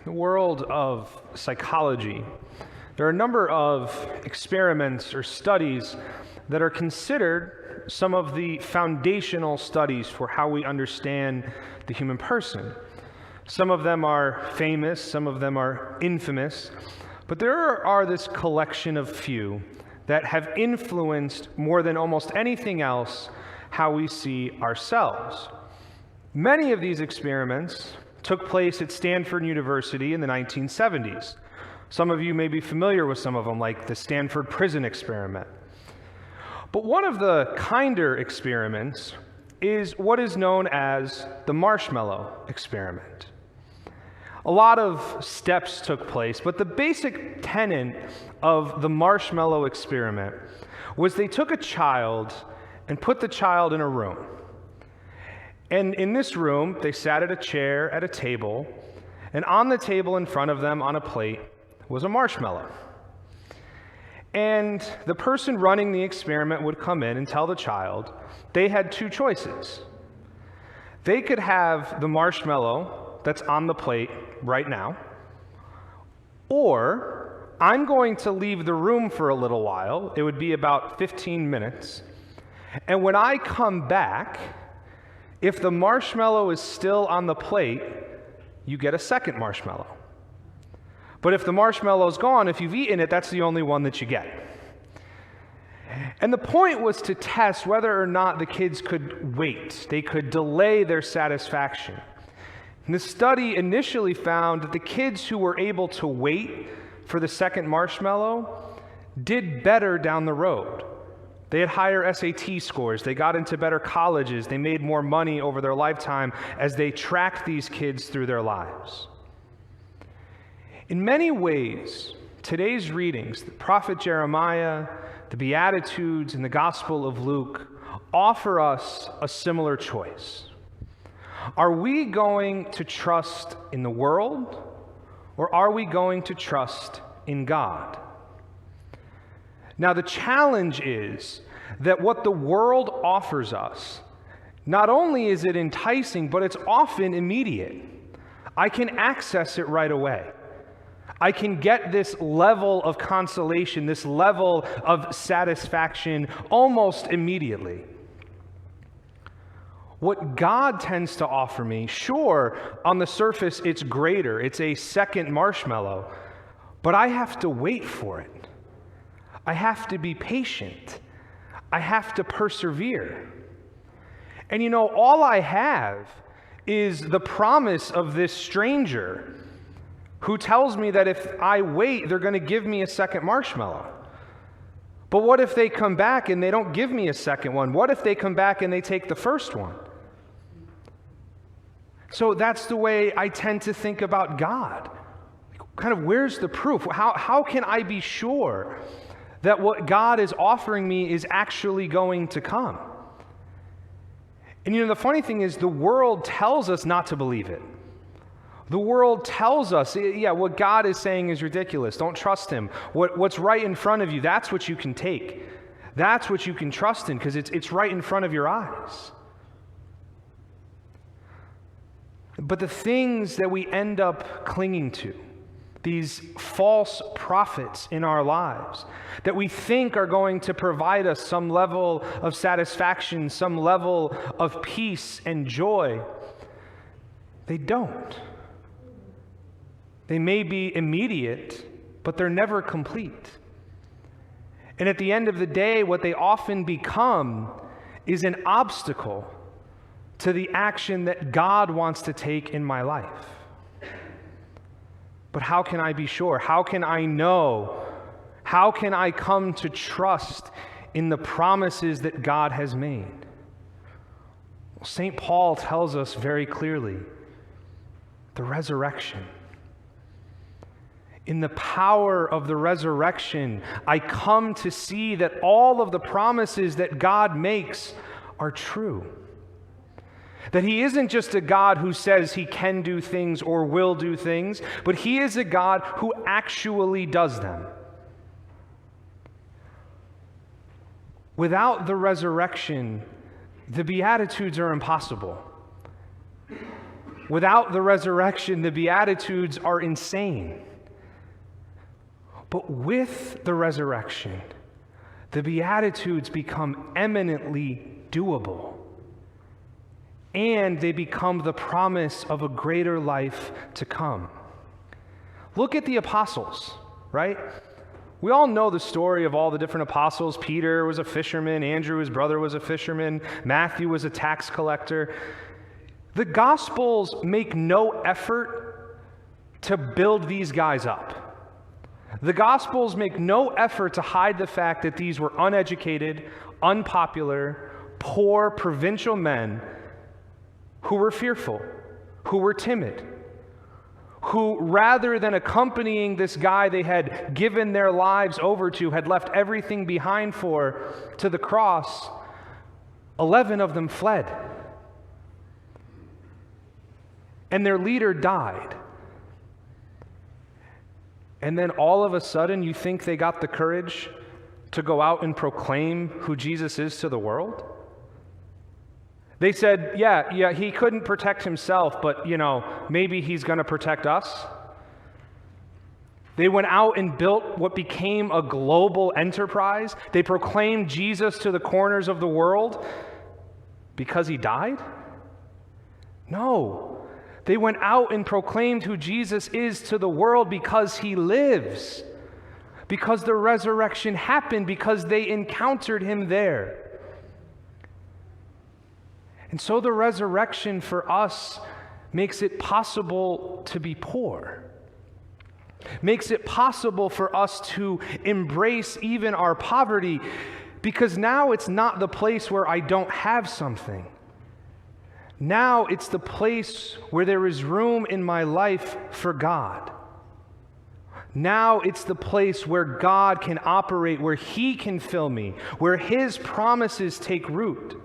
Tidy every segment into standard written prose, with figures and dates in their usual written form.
the world of psychology, there are a number of experiments or studies that are considered some of the foundational studies for how we understand the human person. Some of them are famous, some of them are infamous, but there are this collection of few that have influenced more than almost anything else how we see ourselves. Many of these experiments took place at Stanford University in the 1970s. Some of you may be familiar with some of them, like the Stanford Prison Experiment. But one of the kinder experiments is what is known as the Marshmallow Experiment. A lot of steps took place, but the basic tenet of the Marshmallow Experiment was they took a child and put the child in a room. And in this room, they sat at a chair at a table, and on the table in front of them on a plate was a marshmallow. And the person running the experiment would come in and tell the child they had two choices. They could have the marshmallow that's on the plate right now, or I'm going to leave the room for a little while. It would be about 15 minutes. And when I come back, if the marshmallow is still on the plate, you get a second marshmallow. But if the marshmallow's gone, if you've eaten it, that's the only one that you get. And the point was to test whether or not the kids could wait. They could delay their satisfaction. And the study initially found that the kids who were able to wait for the second marshmallow did better down the road. They had higher SAT scores. They got into better colleges. They made more money over their lifetime as they tracked these kids through their lives. In many ways, today's readings, the prophet Jeremiah, the Beatitudes, and the Gospel of Luke offer us a similar choice. Are we going to trust in the world, or are we going to trust in God? Now, the challenge is that what the world offers us, not only is it enticing, but it's often immediate. I can access it right away. I can get this level of consolation, this level of satisfaction almost immediately. What God tends to offer me, sure, on the surface it's greater, it's a second marshmallow, but I have to wait for it. I have to be patient. I have to persevere. And you know, all I have is the promise of this stranger who tells me that if I wait, they're going to give me a second marshmallow. But what if they come back and they don't give me a second one? What if they come back and they take the first one? So that's the way I tend to think about God. Kind of, where's the proof? How can I be sure that what God is offering me is actually going to come? And you know, the funny thing is, the world tells us not to believe it. The world tells us, yeah, what God is saying is ridiculous. Don't trust him. What's right in front of you, that's what you can take. That's what you can trust in, because it's right in front of your eyes. But the things that we end up clinging to, these false prophets in our lives that we think are going to provide us some level of satisfaction, some level of peace and joy, they don't. They may be immediate, but they're never complete. And at the end of the day, what they often become is an obstacle to the action that God wants to take in my life. But how can I be sure? How can I know? How can I come to trust in the promises that God has made? Well, St. Paul tells us very clearly, the resurrection. In the power of the resurrection, I come to see that all of the promises that God makes are true. That he isn't just a God who says he can do things or will do things, but he is a God who actually does them. Without the resurrection, the Beatitudes are impossible. Without the resurrection, the Beatitudes are insane. But with the resurrection, the Beatitudes become eminently doable. And they become the promise of a greater life to come. Look at the apostles, right? We all know the story of all the different apostles. Peter was a fisherman. Andrew, his brother, was a fisherman. Matthew was a tax collector. The Gospels make no effort to build these guys up. The Gospels make no effort to hide the fact that these were uneducated, unpopular, poor, provincial men who were fearful, who were timid, who, rather than accompanying this guy they had given their lives over to, had left everything behind for, to the cross. 11 of them fled. And their leader died. And then all of a sudden, you think they got the courage to go out and proclaim who Jesus is to the world? They said, yeah, he couldn't protect himself, but, maybe he's going to protect us. They went out and built what became a global enterprise. They proclaimed Jesus to the corners of the world because he died? No. They went out and proclaimed who Jesus is to the world because he lives, because the resurrection happened, because they encountered him there. And so the resurrection for us makes it possible to be poor, makes it possible for us to embrace even our poverty, because now it's not the place where I don't have something. Now it's the place where there is room in my life for God. Now it's the place where God can operate, where he can fill me, where his promises take root,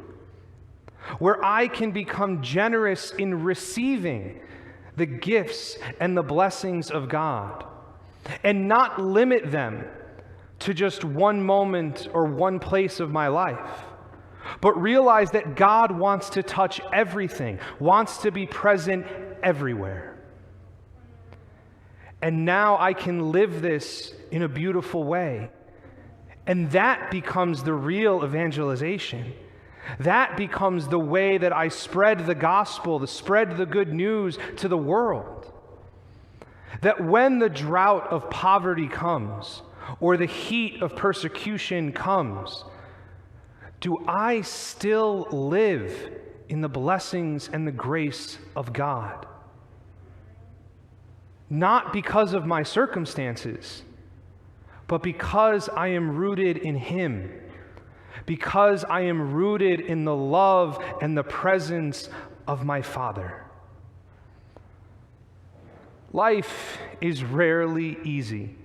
where I can become generous in receiving the gifts and the blessings of God, and not limit them to just one moment or one place of my life, but realize that God wants to touch everything, wants to be present everywhere. And now I can live this in a beautiful way. And that becomes the real evangelization. That becomes the way that I spread the gospel, spread the good news to the world. That when the drought of poverty comes, or the heat of persecution comes, do I still live in the blessings and the grace of God? Not because of my circumstances, but because I am rooted in him, because I am rooted in the love and the presence of my Father. Life is rarely easy.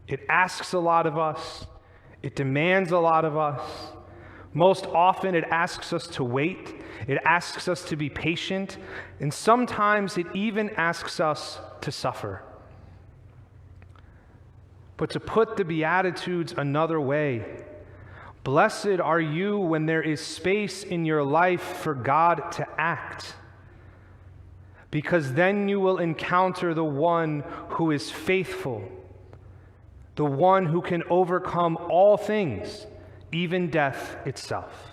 It asks a lot of us. It demands a lot of us. Most often it asks us to wait. It asks us to be patient. And sometimes it even asks us to suffer. But to put the Beatitudes another way, blessed are you when there is space in your life for God to act, because then you will encounter the one who is faithful, the one who can overcome all things, even death itself.